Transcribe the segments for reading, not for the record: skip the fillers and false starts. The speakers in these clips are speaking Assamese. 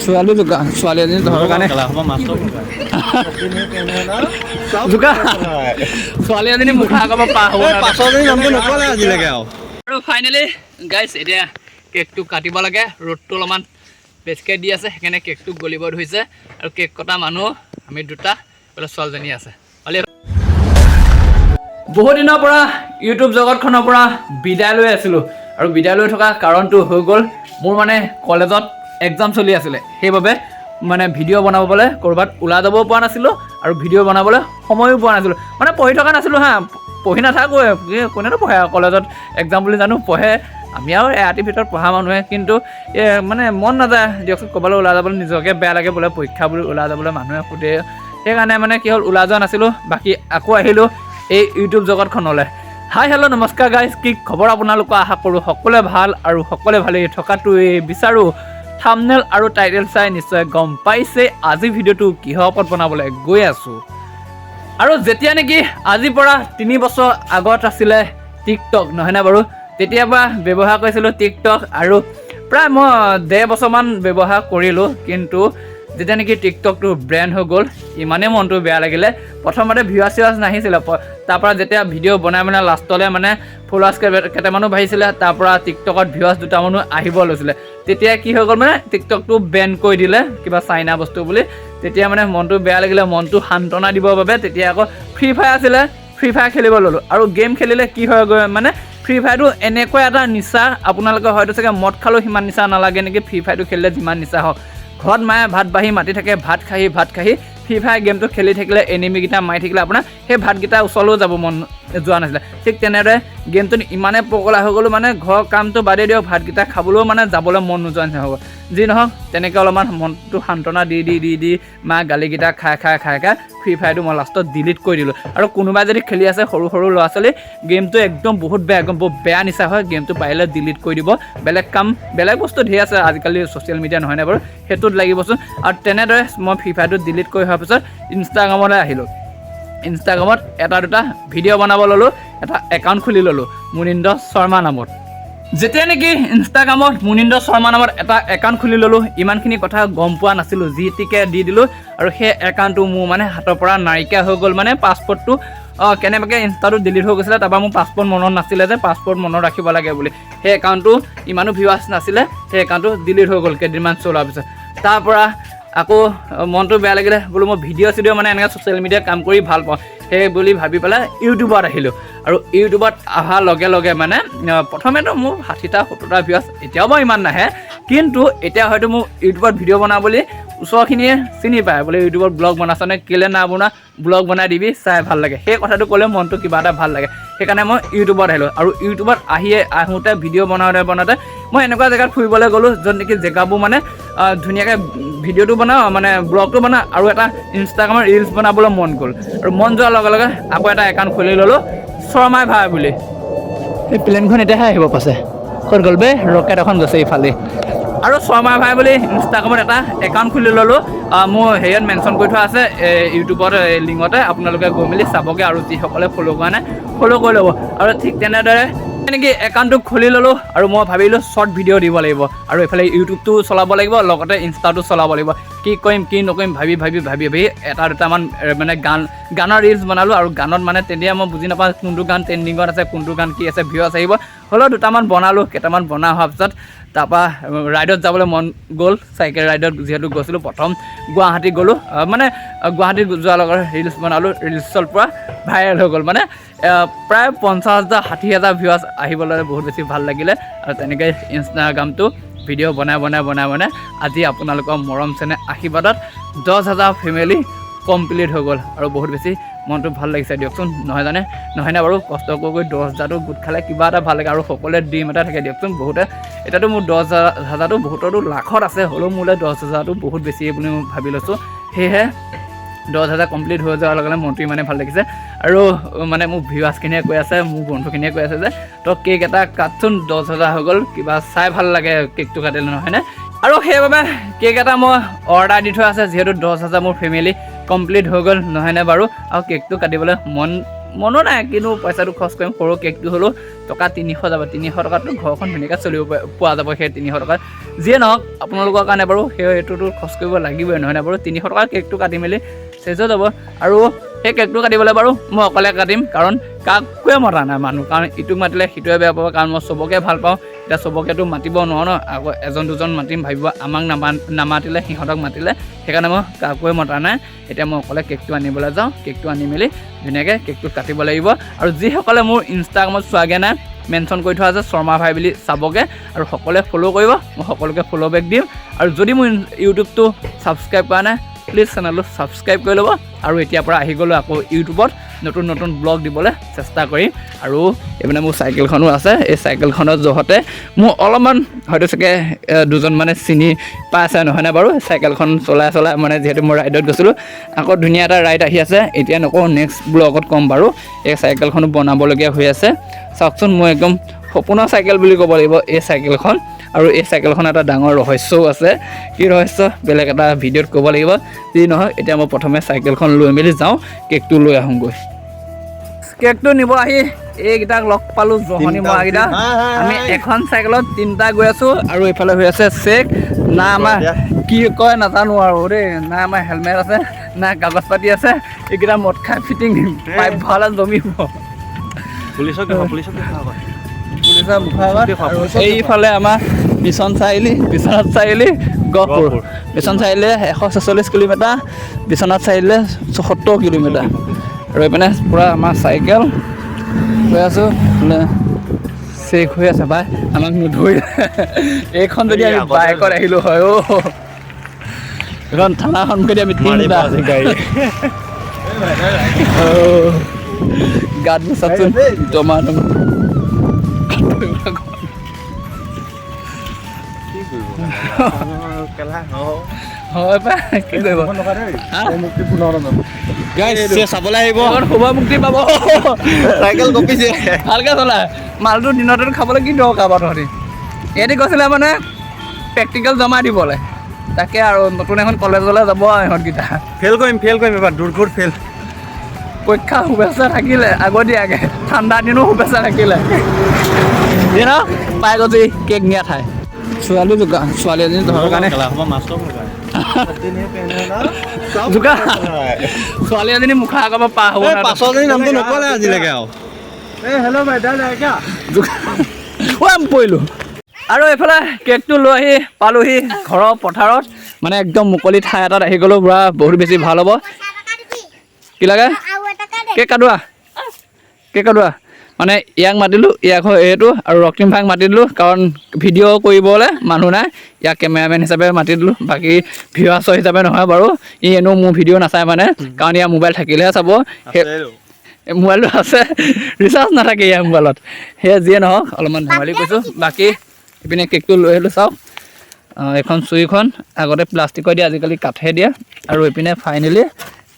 ছোৱালী জোকা ছোৱালী এজনী ধৰাৰ কাৰণে জোকা ছোৱালী এজনী মুখা আগৰ পৰা পাৰ হ'ব পাছৰজনী নামটো নক'লে আজিলৈকে আৰু ফাইনেলি গাইছ এতিয়া কেকটো কাটিব লাগে ৰ'দটো অলপমান বেছিকৈ দি আছে সেইকাৰণে কেকটো গলিব ধৰিছে আৰু কেক কটা মানুহ আমি দুটা বোলে ছোৱালীজনী আছে বহুত দিনৰ পৰা ইউটিউব জগতখনৰ পৰা বিদায় লৈ আছিলোঁ আৰু বিদায় লৈ থকা কাৰণটো হৈ গ'ল মোৰ মানে কলেজত এক্সাম চলি আছিলে সেইবাবে মানে ভিডিঅ' বনাবলৈ ক'ৰবাত ওলাই যাবও পৰা নাছিলোঁ আৰু ভিডিঅ' বনাবলৈ সময়ো পোৱা নাছিলোঁ মানে পঢ়ি থকা নাছিলোঁ হা পঢ়ি নাথাকোৱে কোনেনো পঢ়ে আৰু কলেজত এক্সাম বুলি জানো পঢ়ে আমি আৰু ৰাতিৰ ভিতৰত পঢ়া মানুহে কিন্তু মানে মন নাযায় দিয়কচোন ক'ৰবালৈ ওলাই যাবলৈ নিজকে বেয়া লাগে বোলে পৰীক্ষা বুলি ওলাই যাবলৈ মানুহে সোধে সেইকাৰণে মানে কি হ'ল ওলাই যোৱা নাছিলোঁ বাকী আকৌ আহিলোঁ এই ইউটিউব জগতখনলৈ হাই হেল্ল' নমস্কাৰ গাইজ কি খবৰ আপোনালোকৰ আশা কৰোঁ সকলোৱে ভাল আৰু সকলোৱে ভালেই থকাটোৱে বিচাৰোঁ থাম্বনেল আৰু টাইটেল চাই নিশ্চয় গম পাইছে আজি ভিডিঅ'টো কিহৰ ওপৰত বনাবলৈ গৈ আছোঁ আৰু যেতিয়া নেকি আজিৰ পৰা 3 বছৰ আগত আছিলে টিকটক নহয়নে বাৰু তেতিয়াৰ পৰা ব্যৱহাৰ কৰিছিলোঁ টিকটক আৰু প্ৰায় মই 1.5 বছৰমান ব্যৱহাৰ কৰিলোঁ কিন্তু যেতিয়া নেকি টিকটকটো ব্ৰেণ্ড হৈ গ'ল ইমানেই মনটো বেয়া লাগিলে প্ৰথমতে ভিউৱাৰ্ছ নাহিছিলে তাৰপৰা যেতিয়া ভিডিঅ' বনাই লাষ্টলৈ মানে ফলোৱাৰ্ছ কেইটামানো বাঢ়িছিলে তাৰপৰা টিকটকত ভিউৱাৰ্ছ দুটামানো আহিব লৈছিলে তেতিয়া কি হৈ গ'ল মানে টিকটকটো বেন কৰি দিলে কিবা চাইনা বস্তু বুলি তেতিয়া মানে মনটো বেয়া লাগিলে মনটো সান্তনা দিবৰ বাবে তেতিয়া আকৌ ফ্ৰী ফায়াৰ আছিলে ফ্ৰী ফায়াৰ খেলিব ল'লোঁ আৰু গেম খেলিলে কি হয় মানে ফ্ৰী ফায়াৰটো এনেকুৱা এটা নিচা আপোনালোকে হয়তো চাগে মদ খালেও সিমান নিচা নালাগে নেকি ফ্ৰী ফায়াৰটো খেলিলে যিমান নিচা হওক ঘৰত মায়ে ভাত বাঢ়ি মাতি থাকে ভাত খাহি ফ্ৰী ফায়াৰ গেমটো খেলি থাকিলে এনিমিকেইটা মাৰি থাকিলে আপোনাৰ সেই ভাতকেইটা ওচৰলৈও যাব মন যোৱা নাছিলে ঠিক তেনেদৰে গেমটোত ইমানে পগলা হৈ গ'লো মানে ঘৰৰ কামটো বাদেই দিয়ক ভাতকেইটা খাবলৈও মানে যাবলৈ মন নোযোৱা নিচিনা হ'ব যি নহওক তেনেকৈ অলপমান মনটো সান্তনা দি মা গালিকেইটা খাই ফ্ৰী ফায়াৰটো মই লাষ্টত ডিলিট কৰি দিলোঁ আৰু কোনোবাই যদি খেলি আছে সৰু ল'ৰা ছোৱালী গেমটো একদম বহুত বেয়া একদম বহুত বেয়া নিচা হয় গেমটো পাৰিলে ডিলিট কৰি দিব বেলেগ বস্তু ধেৰ আছে আজিকালি ছ'চিয়েল মিডিয়া নহয়নে বাৰু সেইটোত লাগিবচোন আৰু তেনেদৰে মই ফ্ৰী ফায়াৰটো ডিলিট কৰি হোৱাৰ পিছত ইনষ্টাগ্ৰামলৈ আহিলোঁ ইনষ্টাগ্ৰামত এটা দুটা ভিডিঅ' বনাব ল'লোঁ এটা একাউণ্ট খুলি ল'লোঁ মুনীন্দ্ৰ শৰ্মা নামত যেতিয়া নেকি ইনষ্টাগ্ৰামত মুনীন্দ্ৰ শৰ্মা নামত এটা একাউণ্ট খুলি ল'লোঁ ইমানখিনি কথা গম পোৱা নাছিলোঁ যি টিকে দি দিলোঁ আৰু সেই একাউণ্টটো মোৰ মানে হাতৰ পৰা নাইকিয়া হৈ গ'ল মানে পাছপৰ্টটো কেনেবাকৈ ইনষ্টাটো ডিলিট হৈ গৈছিলে তাৰপৰা মোৰ পাছপৰ্ট মনত নাছিলে যে পাছপৰ্ট মনত ৰাখিব লাগে বুলি সেই একাউণ্টটো ইমানো ভিউৱাৰ্ছ নাছিলে সেই একাউণ্টটো ডিলিট হৈ গ'ল কেইদিনমান চলোৱাৰ পিছত তাৰপৰা আকৌ মনটো বেয়া লাগিলে বোলো মই ভিডিঅ' মানে এনেকৈ ছ'চিয়েল মিডিয়াত কাম কৰি ভাল পাওঁ সেই বুলি ভাবি পেলাই ইউটিউবত আহিলোঁ আৰু ইউটিউবত অহাৰ লগে লগে মানে প্ৰথমেতো মোৰ 60টা 70টা ভিউৱাৰ্ছ এতিয়াও মই ইমান নাহে কিন্তু এতিয়া হয়তো মোৰ ইউটিউবত ভিডিঅ' বনাওঁ বুলি ওচৰখিনিয়ে চিনি পায় বোলে ইউটিউবত ব্লগ বনাইছনে কেলৈ নাবনা ব্লগ বনাই দিবি চাই ভাল লাগে সেই কথাটো ক'লে মনটো কিবা এটা ভাল লাগে সেইকাৰণে মই ইউটিউবত আহিলোঁ আৰু ইউটিউবত আহোঁতে ভিডিঅ' বনাওঁতে মই এনেকুৱা জেগাত ফুৰিবলৈ গ'লোঁ য'ত নেকি জেগাবোৰ মানে ধুনীয়াকৈ ভিডিঅ'টো বনাওঁ মানে ব্লগটো বনাওঁ আৰু এটা ইনষ্টাগ্ৰামৰ ৰিলছ বনাবলৈ মন গ'ল আৰু মন যোৱাৰ লগে লগে আকৌ এটা একাউণ্ট খুলি ল'লোঁ শৰ্মাই ভাই বুলি সেই প্লেনখন এতিয়াহে আহিব পাছে ক'ত গ'ল বে ৰকেট এখন গৈছে ইফালে আৰু শৰ্মা ভাই বুলি ইনষ্টাগ্ৰামত এটা একাউণ্ট খুলি ল'লোঁ মোৰ হেৰিয়ত মেনশ্যন কৰি থোৱা আছে ইউটিউবত লিংকতে আপোনালোকে গৈ মেলি চাবগৈ আৰু যিসকলে ফ'ল' কৰা নাই ফ'ল' কৰি ল'ব আৰু ঠিক তেনেদৰে এনেকৈ একাউণ্টটো খুলি ল'লোঁ আৰু মই ভাবিলোঁ শ্বৰ্ট ভিডিঅ' দিব লাগিব আৰু এইফালে ইউটিউবটো চলাব লাগিব লগতে ইনষ্টাটো চলাব লাগিব কি কৰিম কি নকৰিম ভাবি এটা দুটামান মানে গানৰ ৰিলছ বনালোঁ আৰু গানত মানে তেতিয়া মই বুজি নাপাওঁ কোনটো গান ট্ৰেণ্ডিঙত আছে কোনটো গান কি আছে ভিউৱাৰ্ছ আহিব হ'লেও দুটামান বনালোঁ কেইটামান বনাই হোৱাৰ পিছত তাৰপৰা ৰাইডত যাবলৈ মন গ'ল চাইকেল ৰাইডত যিহেতু গৈছিলোঁ প্ৰথম গুৱাহাটী গ'লোঁ মানে গুৱাহাটীত যোৱাৰ লগত ৰিলছ বনালোঁ ৰিলছৰ পৰা ভাইৰেল হৈ গ'ল মানে প্ৰায় 50,000 60,000 ভিউৱাৰ্ছ আহিবলৈ বহুত বেছি ভাল লাগিলে আৰু তেনেকৈ ইনষ্টাগ্ৰামটো ভিডিঅ' বনাই আজি আপোনালোকৰ মৰম চেনেহ আশীৰ্বাদত 10,000 ফেমিলি কমপ্লিট হৈ গ'ল আৰু বহুত বেছি মনটো ভাল লাগিছে দিয়কচোন নহয়নে বাৰু কষ্ট কৰি 10,000টো গোট খালে কিবা এটা ভাল লাগে আৰু সকলোৱে ড্ৰিম এটা থাকে দিয়কচোন বহুতে এতিয়াতো মোৰ 10,000টো বহুতৰতো লাখত আছে হ'লেও মোলৈ 10,000টো বহুত বেছি বুলি মই ভাবি লৈছোঁ সেয়েহে 10,000 কমপ্লিট হৈ যোৱাৰ লগে লগে মনটো ইমানেই ভাল লাগিছে আৰু মানে মোৰ ভিউৱাৰ্ছখিনিয়ে কৈ আছে মোৰ বন্ধুখিনিয়ে কৈ আছে যে তই কেক এটা কাটচোন 10,000 হৈ গ'ল কিবা চাই ভাল লাগে কেকটো কাটিলে নহয়নে আৰু সেইবাবে কেক এটা মই অৰ্ডাৰ দি থোৱা আছে যিহেতু 10,000 মোৰ ফেমিলি কমপ্লিট হৈ গ'ল নহয়নে বাৰু আৰু কেকটো কাটিবলৈ মনো নাই কিন্তু পইচাটো খৰচ কৰিম সৰু কেকটো হ'লেও টকা 300 যাব 300 টকাটো ঘৰখন ধুনীয়াকৈ চলিব পোৱা যাব সেই 300 টকাত যিয়ে নহওক আপোনালোকৰ কাৰণে বাৰু সেইটোতো খৰচ কৰিব লাগিবই নহয় নে বাৰু 300 টকাৰ কেকটো কাটি মেলি চেচ হৈ যাব আৰু সেই কেকটো কাটিবলৈ বাৰু মই অকলে কাটিম কাৰণ কাকোৱে মতা নাই মানুহ কাৰণ ইটোক মাতিলে সিটোৱে বেয়া পাব কাৰণ মই চবকে ভাল পাওঁ এতিয়া চবকেতো মাতিব নোৱাৰো ন আকৌ এজন দুজন মাতিম ভাবিব আমাক নামাতিলে সিহঁতক মাতিলে সেইকাৰণে মই কাকোৱে মতা নাই এতিয়া মই অকলে কেকটো আনিবলৈ যাওঁ কেকটো আনি মেলি ধুনীয়াকৈ কেকটো কাটিব লাগিব আৰু যিসকলে মোৰ ইনষ্টাগ্ৰামত চোৱাগৈ নাই মেনশ্যন কৰি থোৱা আছে শৰ্মা ভাই বুলি চাবগৈ আৰু সকলোৱে ফ'ল' কৰিব মই সকলোকে ফ'ল' বেক দিম আৰু যদি মোৰ ইউটিউবটো ছাবস্ক্ৰাইব কৰা নাই প্লিজ চেনেলটো ছাবস্ক্ৰাইব কৰি ল'ব আৰু এতিয়াৰ পৰা আহি গ'লোঁ আকৌ ইউটিউবত নতুন নতুন ব্লগ দিবলৈ চেষ্টা কৰিম আৰু এইপিনে মোৰ চাইকেলখনো আছে এই চাইকেলখনৰ জহতে মোৰ অলপমান হয়তো চাগে দুজন মানে চিনি পাই আছে নহয়নে বাৰু চাইকেলখন চলাই মানে যিহেতু মই ৰাইডত গৈছিলোঁ আকৌ ধুনীয়া এটা ৰাইড আহি আছে এতিয়া নকওঁ নেক্সট ব্লগত ক'ম বাৰু এই চাইকেলখনো বনাবলগীয়া হৈ আছে চাওকচোন মই একদম সপোনৰ চাইকেল বুলি ক'ব লাগিব এই চাইকেলখন আৰু এই চাইকেলখন এটা ডাঙৰ ৰহস্যও আছে কি ৰহস্য বেলেগ এটা ভিডিঅ'ত ক'ব লাগিব যি নহয় এতিয়া মই প্ৰথমে চাইকেলখন লৈ মেলি যাওঁ কেকটো লৈ আহোঁগৈ কেকটো নিব আহি এইকেইটাক লগ পালোঁ জহনি মৰাকেইটা আমি এখন চাইকেলত 3টা গৈ আছোঁ আৰু এইফালে হৈ আছে চেক না আমাৰ কি কয় নাজানো আৰু দেই না আমাৰ হেলমেট আছে না কাগজ পাতি আছে এইকেইটা মদ খাই ফিটিং পাইপ ভৰালে জমিব পুলিচৰ এইফালে আমাৰ মিছন বিশ্বনাথ চাৰিআলি গহপুৰ মিছন চাৰিআলি 146 কিলোমিটাৰ বিশ্বনাথ চাৰিআলি 70 কিলোমিটাৰ আৰু এইপিনে পূৰা আমাৰ চাইকেল গৈ আছোঁ চেক হৈ আছে ভাই আমাক নধৰিলে এইখন যদি আমি বাইকত আহিলোঁ হয় এইখন থানাখন যদি আমি 3টা গাত চাচোন জমা হয় পাই কি কৰিব চাবলৈ আহিব শুভ মুক্তি পাব চাইকেল কপিছে ভালকৈ চলায় মালটো দিনতে খাবলৈ কি দৰকাৰ বাৰু তহঁতি ইহঁতি কৈছিলে মানে প্ৰেক্টিকেল জমা দিবলৈ তাকে আৰু নতুন এখন কলেজলৈ যাব আৰু ইহঁতকেইটা ফেল কৰিম এবাৰ দূৰ ফেল পৰীক্ষা শুভেচ্ছা থাকিলে আগতীয়াকৈ ঠাণ্ডা দিনো শুভেচ্ছা থাকিলে পাই গ'ল কেক নিয়া ঠাই ছোৱালী এজনী ধৰাৰ কাৰণে জোকা ছোৱালী এজনী মুখা আগৰ পৰা পাৰ হ'ব পাছৰজনী নামটো নক'লে আজিলৈকে আৰু পৰিলোঁ আৰু এইফালে কেকটো লৈ আহি পালোহি ঘৰৰ পথাৰত মানে একদম মুকলি ঠাই এটাত আহি গ'লোঁ পূৰা বহুত বেছি ভাল হ'ব কি লাগে কেক কাটোৱা মানে ইয়াক মাতিলোঁ এইটো আৰু ৰক্তিম ভাইক মাতি দিলোঁ কাৰণ ভিডিঅ' কৰিবলৈ মানুহ নাই ইয়াক কেমেৰামেন হিচাপে মাতি দিলোঁ বাকী ভিউৱাৰ্ছৰ হিচাপে নহয় বাৰু ই এনেও মোৰ ভিডিঅ' নাচায় মানে কাৰণ ইয়াৰ মোবাইল থাকিলেহে চাব সেই মোবাইলটো আছে ৰিচাৰ্জ নাথাকে ইয়াৰ মোবাইলত সেয়া যিয়ে নহওক অলপমান ধেমালি কৈছোঁ বাকী এইপিনে কেকটো লৈ আহিলোঁ চাওক এখন চুৰিখন আগতে প্লাষ্টিকৰ দিয়ে আজিকালি কাঠে দিয়ে আৰু এইপিনে ফাইনেলি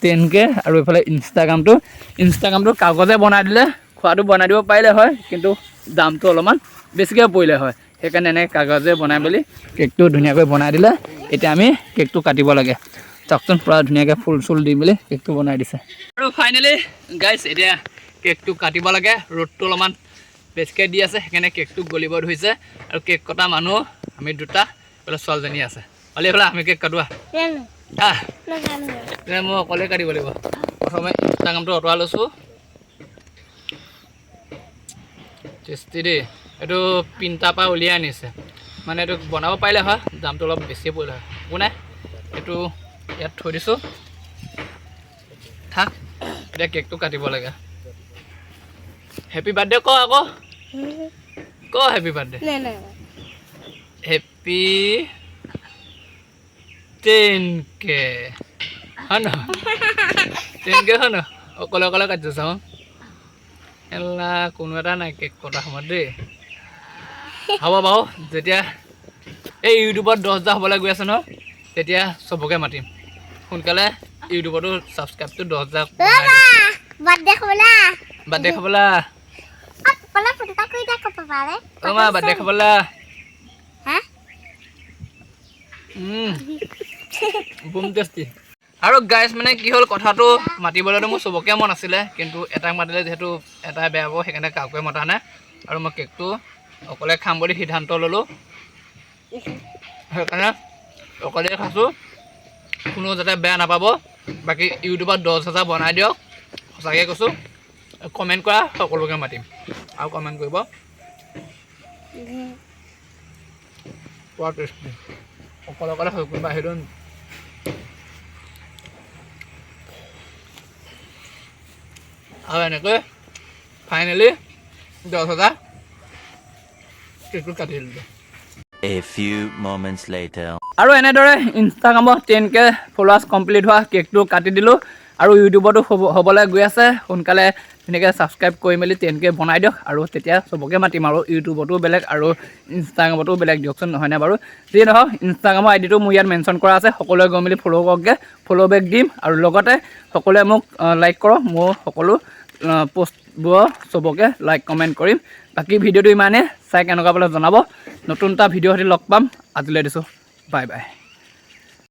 10K আৰু এইফালে ইনষ্টাগ্ৰামটো কাগজে বনাই দিলে খোৱাটো বনাই দিব পাৰিলে হয় কিন্তু দামটো অলপমান বেছিকৈ পৰিলে হয় সেইকাৰণে এনেকৈ কাগজে বনাই মেলি কেকটো ধুনীয়াকৈ বনাই দিলে এতিয়া আমি কেকটো কাটিব লাগে চাওকচোন পূৰা ধুনীয়াকৈ ফুল চুল দি মেলি কেকটো বনাই দিছে আৰু ফাইনেলি গাইজ এতিয়া কেকটো কাটিব লাগে ৰ'দটো অলপমান বেছিকৈ দি আছে সেইকাৰণে কেকটো গলিব ধৰিছে আৰু কেক কটা মানুহ আমি 2টা এইফালে ছোৱালীজনী আছে এইফালে আমি কেক কাটোৱা মই অকলে কাটিব লাগিব প্ৰথমে ইনষ্টাগ্ৰামটো আঁতৰাই লৈছোঁ টেষ্টি দেই এইটো পিন্টাৰ পৰা উলিয়াই আনিছে মানে এইটো বনাব পাৰিলে হয় দামটো অলপ বেছি পৰিলে হয় একো নাই এইটো ইয়াত থৈ দিছোঁ থাক এতিয়া কেকটো কাটিব লাগে হেপী বাৰ্থডে ক আকৌ হেপী বাৰ্থডে হেপী 10K হয় নহয় 10K হয় নহয় অকলে কাটিছোঁ চাওঁ এলা কোনো এটা নাই কেক কটা সময়ত দেই হ'ব বাৰু যেতিয়া এই ইউটিউবত 10,000 হ'বলৈ গৈ আছে ন তেতিয়া চবকে মাতিম সোনকালে ইউটিউবতো ছাবস্ক্ৰাইবটো 10,000 বাৰ্থডে খাবলা বাৰ্থডে খাবলা বুম টেষ্টি আৰু গাইজ মানে কি হ'ল কথাটো মাতিবলৈতো মোৰ চবকে মন আছিলে কিন্তু এটাক মাতিলে যিহেতু এটাই বেয়া পাব সেইকাৰণে কাকোৱে মতা নাই আৰু মই কেকটো অকলে খাম বুলি সিদ্ধান্ত ল'লোঁ সেইকাৰণে অকলে খাইছোঁ কোনো যাতে বেয়া নাপাব বাকী ইউটিউবত 10,000 বনাই দিয়ক সঁচাকৈ কৈছোঁ কমেণ্ট কৰা সকলোকে মাতিম আৰু কমেণ্ট কৰিব পোৱা টেষ্টি অকলে অকলে হৈ কৰিব আহিলোঁ আৰু এনেকৈ ফাইনেলি 10,000 কেকটো কাটি দিলোঁ A few moments later. আৰু এনেদৰে ইনষ্টাগ্ৰামত 10K ফলোৱাৰ্ছ কমপ্লিট হোৱা কেকটো কাটি দিলোঁ আৰু ইউটিউবতো হ'বলৈ গৈ আছে সোনকালে ধুনীয়াকৈ ছাবস্ক্ৰাইব কৰি মেলি 10K বনাই দিয়ক আৰু তেতিয়া চবকে মাতিম আৰু ইউটিউবতো বেলেগ আৰু ইনষ্টাগ্ৰামতো বেলেগ দিয়কচোন নহয়নে বাৰু যিয়ে নহওক ইনষ্টাগ্ৰামৰ আইডিটো মোৰ ইয়াত মেনশ্যন কৰা আছে সকলোৱে গৈ মেলি ফ'ল' কৰকগৈ ফ'ল' বেক দিম আৰু লগতে সকলোৱে মোক লাইক কৰক মোৰ সকলো পোষ্টবোৰ চবকে লাইক কমেণ্ট কৰিম বাকী ভিডিঅ'টো ইমানেই চাই কেনেকুৱা পালে জনাব নতুন এটা ভিডিঅ' সৈতে লগ পাম আজিলৈ দিছোঁ বাই বাই